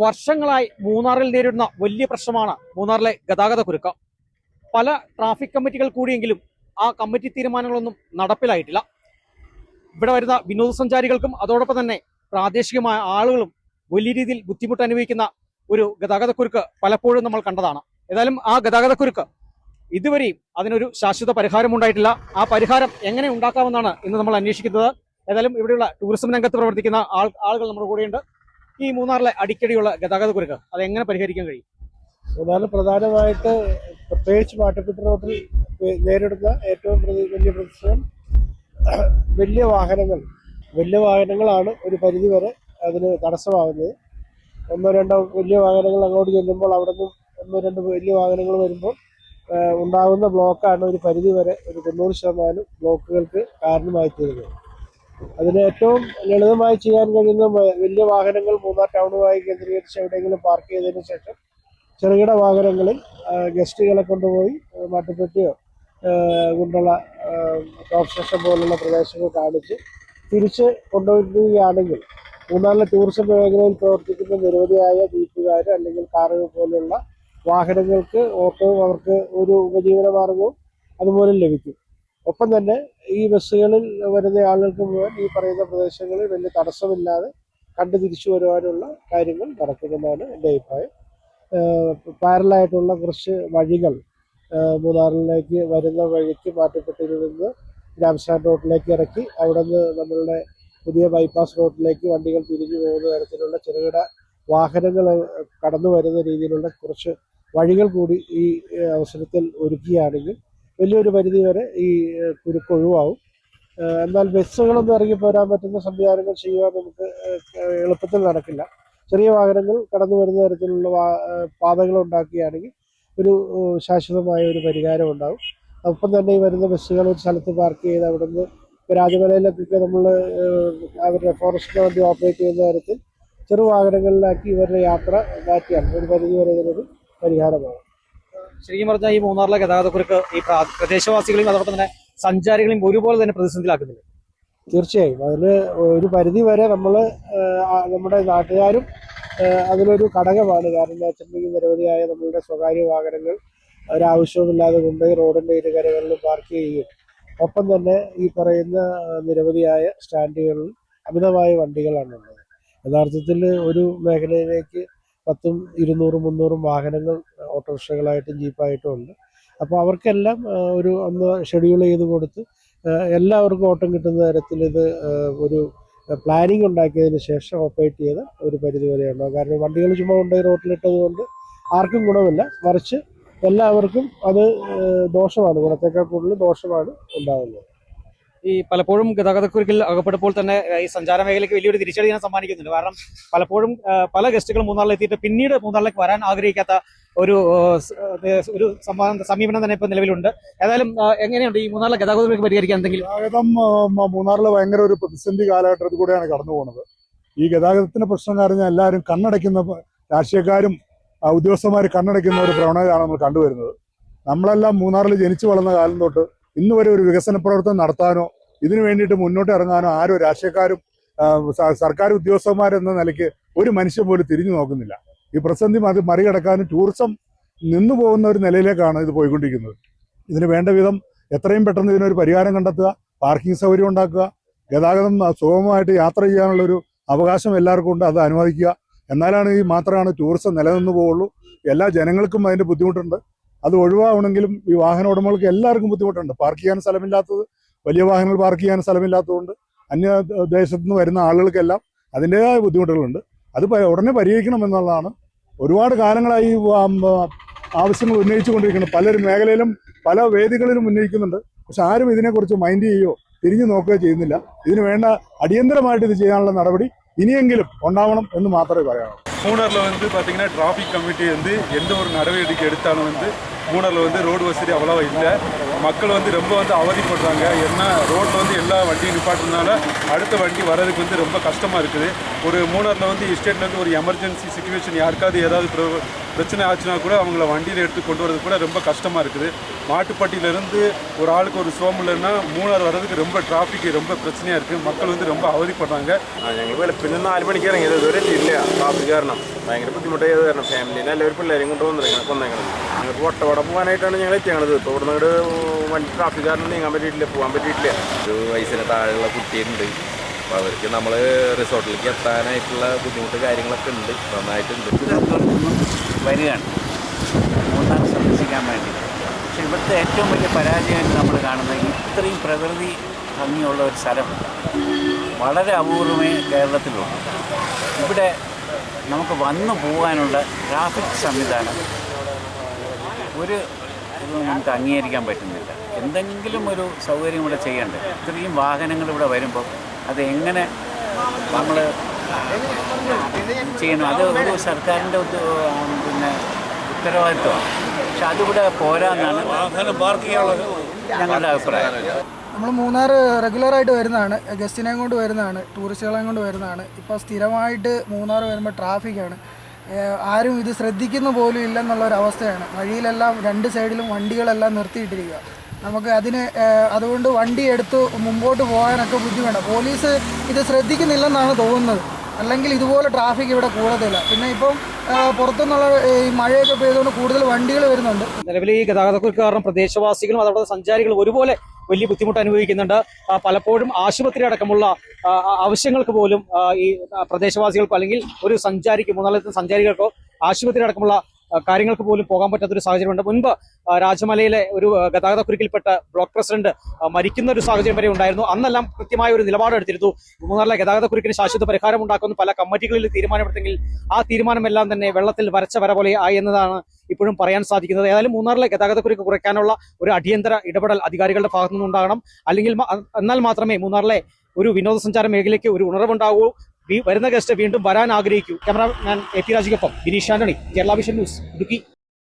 വർഷങ്ങളായി മൂന്നാറിൽ നേരിടുന്ന വലിയ പ്രശ്നമാണ് മൂന്നാറിലെ ഗതാഗതക്കുരുക്ക്. പല ട്രാഫിക് കമ്മിറ്റികൾ കൂടിയെങ്കിലും ആ കമ്മിറ്റി തീരുമാനങ്ങളൊന്നും നടപ്പിലായിട്ടില്ല. ഇവിടെ വരുന്ന വിനോദസഞ്ചാരികൾക്കും അതോടൊപ്പം തന്നെ പ്രാദേശികമായ ആളുകളും വലിയ രീതിയിൽ ബുദ്ധിമുട്ട് അനുഭവിക്കുന്ന ഒരു ഗതാഗതക്കുരുക്ക് പലപ്പോഴും നമ്മൾ കണ്ടതാണ്. ഏതായാലും ആ ഗതാഗതക്കുരുക്ക് ഇതുവരെയും അതിനൊരു ശാശ്വത പരിഹാരം ഉണ്ടായിട്ടില്ല. ആ പരിഹാരം എങ്ങനെ ഉണ്ടാക്കാമെന്നാണ് ഇന്ന് നമ്മൾ അന്വേഷിക്കുന്നത്. ഏതായാലും ഇവിടെയുള്ള ടൂറിസം രംഗത്ത് പ്രവർത്തിക്കുന്ന ആളുകൾ നമ്മുടെ കൂടെയുണ്ട്. ഈ മൂന്നാറിലെ അടിക്കടിയുള്ള ഗതാഗതക്കുരുക്ക് അത് എങ്ങനെ പരിഹരിക്കാൻ കഴിയും? മൂന്നാറിൽ പ്രധാനമായിട്ട് പ്രത്യേകിച്ച് മാട്ടുപ്പെട്ടി റോഡിൽ നേരിടുന്ന ഏറ്റവും വലിയ പ്രശ്നം വലിയ വാഹനങ്ങളാണ് ഒരു പരിധിവരെ അതിന് തടസ്സമാകുന്നത്. ഒന്നോ രണ്ടോ വലിയ വാഹനങ്ങൾ അങ്ങോട്ട് ചെല്ലുമ്പോൾ അവിടെ നിന്നും ഒന്നോ രണ്ടോ വലിയ വാഹനങ്ങൾ വരുമ്പോൾ ഉണ്ടാകുന്ന ബ്ലോക്കാണ് ഒരു പരിധിവരെ ഒരു 90% ബ്ലോക്കുകൾക്ക് കാരണമായി തീരുന്നത്. അതിന് ഏറ്റവും ലളിതമായി ചെയ്യാൻ കഴിയുന്ന വലിയ വാഹനങ്ങൾ മൂന്നാർ ടൗണുമായി കേന്ദ്രീകരിച്ച് എവിടെയെങ്കിലും പാർക്ക് ചെയ്തതിനു ശേഷം ചെറുകിട വാഹനങ്ങളിൽ ഗസ്റ്റുകളെ കൊണ്ടുപോയി മാട്ടുപ്പെട്ടിയോ കൊണ്ടുള്ള ടോപ്പ് സ്റ്റേഷൻ പോലുള്ള പ്രദേശങ്ങൾ കാണിച്ച് തിരിച്ച് കൊണ്ടുവരികയാണെങ്കിൽ മൂന്നാറിലെ ടൂറിസം മേഖലയിൽ പ്രവർത്തിക്കുന്ന നിരവധിയായ ജീപ്പുകാർ അല്ലെങ്കിൽ കാറുകൾ പോലുള്ള വാഹനങ്ങൾക്ക് ഓട്ടവും അവർക്ക് ഒരു ഉപജീവന മാർഗവും അതുപോലെ ലഭിക്കും. ഒപ്പം തന്നെ ഈ ബസ്സുകളിൽ വരുന്ന ആളുകൾക്ക് മുഴുവൻ ഈ പറയുന്ന പ്രദേശങ്ങളിൽ വലിയ തടസ്സമില്ലാതെ കണ്ടു തിരിച്ചു വരുവാനുള്ള കാര്യങ്ങൾ നടക്കുമെന്നാണ് എൻ്റെ അഭിപ്രായം. പാരലായിട്ടുള്ള കുറച്ച് വഴികൾ മൂന്നാറിലേക്ക് വരുന്ന വഴിക്ക് മാറ്റപ്പെട്ടിൽ നിന്ന് രാംസാൻ റോഡിലേക്ക് ഇറക്കി അവിടെ നിന്ന് നമ്മളുടെ പുതിയ ബൈപ്പാസ് റോഡിലേക്ക് വണ്ടികൾ തിരിഞ്ഞു പോകുന്ന തരത്തിലുള്ള ചെറുകിട വാഹനങ്ങൾ കടന്നു വരുന്ന രീതിയിലുള്ള കുറച്ച് വഴികൾ കൂടി ഈ അവസരത്തിൽ ഒരുക്കുകയാണെങ്കിൽ വലിയൊരു പരിധി വരെ ഈ കുരുക്ക് ഒഴിവാകും. എന്നാൽ ബസ്സുകളൊന്നും ഇറങ്ങിപ്പോരാൻ പറ്റുന്ന സംവിധാനങ്ങൾ ചെയ്യുവാൻ നമുക്ക് എളുപ്പത്തിൽ നടക്കില്ല. ചെറിയ വാഹനങ്ങൾ കടന്നു വരുന്ന തരത്തിലുള്ള പാതകൾ ഉണ്ടാക്കുകയാണെങ്കിൽ ഒരു ശാശ്വതമായ ഒരു പരിഹാരം ഉണ്ടാകും. ഒപ്പം തന്നെ ഈ വരുന്ന ബസ്സുകൾ ഒരു സ്ഥലത്ത് പാർക്ക് ചെയ്ത് അവിടെ നിന്ന് രാജമലയിലൊക്കെ നമ്മൾ അവരുടെ ഫോറസ്റ്റിന് വേണ്ടി ഓപ്പറേറ്റ് ചെയ്യുന്ന തരത്തിൽ ചെറു വാഹനങ്ങളിലാക്കി ഇവരുടെ യാത്ര മാറ്റിയാണ് ഒരു പരിധി വരെ ഇതിനൊരു പരിഹാരമാകും. ശരിക്കും പറഞ്ഞാൽ ഈ മൂന്നാറിലെ ഗതാഗതക്കുരുക്ക് ഈ പ്രദേശവാസികളെയും അതോടൊപ്പം തന്നെ സഞ്ചാരികളെയും ഒരുപോലെ തന്നെ പ്രതിസന്ധിയിലാക്കുന്നില്ല. തീർച്ചയായും അതിന് ഒരു പരിധി വരെ നമ്മുടെ നാട്ടുകാരും അതിലൊരു ഘടകമാണ്. കാരണം എന്താ വെച്ചിട്ടുണ്ടെങ്കിൽ നിരവധിയായ നമ്മളുടെ സ്വകാര്യ വാഹനങ്ങൾ ഒരാവശ്യവുമില്ലാതെ കൊണ്ടുപോയി റോഡിൻ്റെ ഇരുകരകളിൽ പാർക്ക് ചെയ്യുകയും ഒപ്പം തന്നെ ഈ പറയുന്ന നിരവധിയായ സ്റ്റാൻഡുകളിൽ അമിതമായ വണ്ടികളാണുള്ളത്. യഥാർത്ഥത്തിൽ ഒരു മേഖലയിലേക്ക് 10, 200, 300 വാഹനങ്ങൾ ഓട്ടോറിക്ഷകളായിട്ടും ജീപ്പായിട്ടും ഉണ്ട്. അപ്പോൾ അവർക്കെല്ലാം ഒന്ന് ഷെഡ്യൂൾ ചെയ്ത് കൊടുത്ത് എല്ലാവർക്കും ഓട്ടം കിട്ടുന്ന തരത്തിൽ ഇത് ഒരു പ്ലാനിങ് ഉണ്ടാക്കിയതിന് ശേഷം ഓപ്പറേറ്റ് ചെയ്ത് ഒരു പരിധി വരെ ഉണ്ടാകും. കാരണം വണ്ടികൾ ചുമ്മാ കൊണ്ടുപോയി റോട്ടിലിട്ടത് കൊണ്ട് ആർക്കും ഗുണമില്ല, മറിച്ച് എല്ലാവർക്കും അത് ദോഷമാണ്, ഗുണത്തേക്കാൾ കൂടുതൽ ദോഷമാണ് ഉണ്ടാകുന്നത്. ഈ പലപ്പോഴും ഗതാഗതക്കുരുക്കിൽ അകപ്പെടുമ്പോൾ തന്നെ ഈ സഞ്ചാര മേഖലയ്ക്ക് വലിയൊരു തിരിച്ചടി ഞാൻ സമ്മാനിക്കുന്നുണ്ട്. കാരണം പലപ്പോഴും പല ഗസ്റ്റുകളും മൂന്നാറിലെത്തിയിട്ട് പിന്നീട് മൂന്നാറിലേക്ക് വരാൻ ആഗ്രഹിക്കാത്ത ഒരു സമീപനം തന്നെ ഇപ്പൊ നിലവിലുണ്ട്. ഏതായാലും എങ്ങനെയുണ്ട് ഈ മൂന്നാറിലെ ഗതാഗതം പരിഹരിക്കാൻ എന്തെങ്കിലും? ഗതാഗതം മൂന്നാറിൽ ഭയങ്കര ഒരു പ്രതിസന്ധി കാലഘട്ടത്തിൽ കൂടെയാണ് കടന്നു പോകുന്നത്. ഈ ഗതാഗതത്തിന്റെ പ്രശ്നം കാരണം എല്ലാവരും കണ്ണടയ്ക്കുന്ന, രാഷ്ട്രീയക്കാരും ഉദ്യോഗസ്ഥന്മാർ കണ്ണടയ്ക്കുന്ന ഒരു പ്രവണതയാണ് നമ്മൾ കണ്ടുവരുന്നത്. നമ്മളെല്ലാം മൂന്നാറിൽ ജനിച്ചു വളർന്ന കാലം തൊട്ട് ഇന്ന് വരെ ഒരു വികസന പ്രവർത്തനം നടത്താനോ ഇതിനു വേണ്ടിയിട്ട് മുന്നോട്ട് ഇറങ്ങാനോ ആരോ രാഷ്ട്രീയക്കാരും സർക്കാർ ഉദ്യോഗസ്ഥന്മാരെന്ന നിലയ്ക്ക് ഒരു മനുഷ്യൻ പോലും തിരിഞ്ഞു നോക്കുന്നില്ല. ഈ പ്രതിസന്ധി മറികടക്കാനും ടൂറിസം നിന്നു പോകുന്ന ഒരു നിലയിലേക്കാണ് ഇത് പോയിക്കൊണ്ടിരിക്കുന്നത്. ഇതിന് വേണ്ട വിധം എത്രയും പെട്ടെന്ന് ഇതിനൊരു പരിഹാരം കണ്ടെത്തുക, പാർക്കിംഗ് സൗകര്യം ഉണ്ടാക്കുക, ഗതാഗതം സുഗമമായിട്ട് യാത്ര ചെയ്യാനുള്ളൊരു അവകാശം എല്ലാവർക്കും ഉണ്ട്, അത് അനുവദിക്കുക. എന്നാലാണ് മാത്രമാണ് ടൂറിസം നിലനിന്ന് പോവുള്ളൂ. എല്ലാ ജനങ്ങൾക്കും അതിൻ്റെ ബുദ്ധിമുട്ടുണ്ട്. അത് ഒഴിവാകണമെങ്കിലും ഈ വാഹന ഉടമകൾക്ക് എല്ലാവർക്കും ബുദ്ധിമുട്ടുണ്ട്. പാർക്ക് ചെയ്യാൻ സ്ഥലമില്ലാത്തത്, വലിയ വാഹനങ്ങൾ പാർക്ക് ചെയ്യാൻ സ്ഥലമില്ലാത്തതുകൊണ്ട് അന്യദേശത്തു നിന്ന് വരുന്ന ആളുകൾക്കെല്ലാം അതിൻ്റെതായ ബുദ്ധിമുട്ടുകളുണ്ട്. അത് ഉടനെ പരിഹരിക്കണം എന്നുള്ളതാണ്. ഒരുപാട് കാലങ്ങളായി ആവശ്യങ്ങൾ ഉന്നയിച്ചു കൊണ്ടിരിക്കുന്നത്. പലരും മേഖലയിലും പല വേദികളിലും ഉന്നയിക്കുന്നുണ്ട്. പക്ഷെ ആരും ഇതിനെക്കുറിച്ച് മൈൻഡ് ചെയ്യുകയോ തിരിഞ്ഞു നോക്കുകയോ ചെയ്യുന്നില്ല. ഇതിന് വേണ്ട അടിയന്തരമായിട്ട് ഇത് ചെയ്യാനുള്ള നടപടി இனியெங்கிலும் ஒன்றாவணும் என்று மாத்திரை പറയാം. மூணாரில் பார்த்தீங்கன்னா டிராஃபிக் கமிட்டி எந்த ஒரு நடவடிக்கை எடுத்தாலும் மூணாரில் ரோடு வசதி அவ்வளோவா இல்லை. மக்கள் ரொம்ப அவதிப்படுறாங்க. ஏன்னா ரோட்டில் எல்லா வண்டியும் நிப்பாட்டுறதுனால அடுத்த வண்டி வர்றதுக்கு ரொம்ப கஷ்டமாக இருக்குது. ஒரு மூணாரில் எஸ்டேட்லேருந்து ஒரு எமர்ஜென்சி சிச்சுவேஷன் யாருக்காவது ஏதாவது பிரச்சனை ஆச்சுன்னா கூட அவங்கள வண்டியில் எடுத்து கொண்டு வரது கூட ரொம்ப கஷ்டமாக இருக்குது. மாட்டுப்பட்டியிலேருந்து ஒரு ஆளுக்கு ஒரு சோம்புலன்னா மூணார் வர்றதுக்கு ரொம்ப டிராஃபிக் ரொம்ப பிரச்சனையாக இருக்குது. மக்கள் வந்து ரொம்ப அவதிப்படுறாங்க. ഞങ്ങൾ വെളുപ്പിന് 4 മണിക്ക് ഇറങ്ങിയത് ഇതുവരെ എത്തിയില്ല. ട്രാഫിക് കാരണം ഭയങ്കര ബുദ്ധിമുട്ടായത് കാരണം ഫാമിലിനെ എല്ലാവരും പിള്ളേരും കൊണ്ട് കൊന്നേക്കണം. ഞങ്ങൾക്ക് വട്ടവട പോകാനായിട്ടാണ് ഞങ്ങൾ എത്തിയത്. ഇപ്പോൾ ഇവിടെ നിന്ന് വണ്ടി ട്രാഫിക് കാരണം നീങ്ങാൻ പറ്റിയിട്ടില്ല, പോകാൻ പറ്റിയിട്ടില്ല. ഒരു വയസ്സിന് താഴെയുള്ള കുട്ടിയുണ്ട്. അപ്പോൾ അവർക്ക് നമ്മൾ റിസോർട്ടിലേക്ക് എത്താനായിട്ടുള്ള ബുദ്ധിമുട്ട് കാര്യങ്ങളൊക്കെ ഉണ്ട്, നന്നായിട്ടുണ്ട്. വരികയാണ് മൂന്നാർ സന്ദർശിക്കാൻ വേണ്ടി. പക്ഷെ ഇവിടുത്തെ ഏറ്റവും വലിയ പരാജയമായിട്ട് നമ്മൾ കാണുന്നത് ഇത്രയും പ്രകൃതി ഭംഗിയുള്ള ഒരു സ്ഥലം വളരെ അപൂർവമേ കേരളത്തിലുള്ളൂ. ഇവിടെ നമുക്ക് വന്നു പോകാനുള്ള ട്രാഫിക് സംവിധാനം ഒരു നമുക്ക് അംഗീകരിക്കാൻ പറ്റുന്നില്ല. എന്തെങ്കിലും ഒരു സൗകര്യം ഇവിടെ ചെയ്യണ്ടേ? ഇത്രയും വാഹനങ്ങൾ ഇവിടെ വരുമ്പോൾ അത് എങ്ങനെ നമ്മൾ ചെയ്യണം? അത് ഒരു സർക്കാരിൻ്റെ പിന്നെ ഉത്തരവാദിത്വമാണ്. പക്ഷെ അതിവിടെ പോരാന്നാണ് ഞങ്ങളുടെ അഭിപ്രായം. നമ്മൾ മൂന്നാർ റെഗുലറായിട്ട് വരുന്നതാണ്, ഗസ്റ്റിനെയും കൊണ്ട് വരുന്നതാണ്, ടൂറിസ്റ്റുകളെയും കൊണ്ട് വരുന്നതാണ്. ഇപ്പോൾ സ്ഥിരമായിട്ട് മൂന്നാർ വരുമ്പോൾ ട്രാഫിക്കാണ്. ആരും ഇത് ശ്രദ്ധിക്കുന്ന പോലും ഇല്ലെന്നുള്ളൊരവസ്ഥയാണ്. വഴിയിലെല്ലാം രണ്ട് സൈഡിലും വണ്ടികളെല്ലാം നിർത്തിയിട്ടിരിക്കുക. നമുക്ക് അതുകൊണ്ട് വണ്ടി എടുത്ത് മുമ്പോട്ട് പോകാനൊക്കെ ബുദ്ധിമുട്ടാണ്. പോലീസ് ഇത് ശ്രദ്ധിക്കുന്നില്ലെന്നാണ് തോന്നുന്നത്. അല്ലെങ്കിൽ ഇതുപോലെ ട്രാഫിക് ഇവിടെ കൂടത്തില്ല. പിന്നെ ഇപ്പം പുറത്തുനിന്നുള്ള ഈ മഴയൊക്കെ പെയ്തുകൊണ്ട് കൂടുതൽ വണ്ടികൾ വരുന്നുണ്ട്. നിലവിൽ ഈ ഗതാഗതക്കുരുക്ക് കാരണം പ്രദേശവാസികളും അതോടൊപ്പം സഞ്ചാരികളും ഒരുപോലെ വലിയ ബുദ്ധിമുട്ട് അനുഭവിക്കുന്നുണ്ട്. പലപ്പോഴും ആശുപത്രി അടക്കമുള്ള ആവശ്യങ്ങൾക്ക് പോലും ഈ പ്രദേശവാസികൾക്കോ അല്ലെങ്കിൽ ഒരു സഞ്ചാരിക്ക് മൂന്നാറിലെത്തുന്ന സഞ്ചാരികൾക്കോ ആശുപത്രി അടക്കമുള്ള കാര്യങ്ങൾക്ക് പോലും പോകാൻ പറ്റാത്തൊരു സാഹചര്യമുണ്ട്. മുൻപ് രാജമലയിലെ ഒരു ഗതാഗതക്കുരുക്കിൽപ്പെട്ട ബ്ലോക്ക് പ്രസിഡന്റ് മരിക്കുന്ന ഒരു സാഹചര്യം വരെ ഉണ്ടായിരുന്നു. അന്നെല്ലാം കൃത്യമായ ഒരു നിലപാടെടുത്തിരുന്നു. മൂന്നാറിലെ ഗതാഗതക്കുരുക്കിന് ശാശ്വത പരിഹാരം ഉണ്ടാക്കുന്ന പല കമ്മിറ്റികളിൽ തീരുമാനമെടുത്തെങ്കിൽ ആ തീരുമാനമെല്ലാം തന്നെ വെള്ളത്തിൽ വരച്ച വര പോലെ ആയി എന്നതാണ് ഇപ്പോഴും പറയാൻ സാധിക്കുന്നത്. ഏതായാലും മൂന്നാറിലെ ഗതാഗതക്കുരുക്ക് കുറയ്ക്കാനുള്ള ഒരു അടിയന്തര ഇടപെടൽ അധികാരികളുടെ ഭാഗത്തു നിന്നുണ്ടാകണം. അല്ലെങ്കിൽ എന്നാൽ മാത്രമേ മൂന്നാറിലെ ഒരു വിനോദസഞ്ചാര മേഖലയ്ക്ക് ഒരു ഉണർവുണ്ടാകൂ. വരുന്ന ഗസ്റ്റ് വീണ്ടും വരാൻ ആഗ്രഹിക്കൂ. ക്യാമറമാൻ AP രാജിക്കൊപ്പം ബിനീഷ് ആന്റണി, കേരള വിഷൻ ന്യൂസ്, ഇടുക്കി.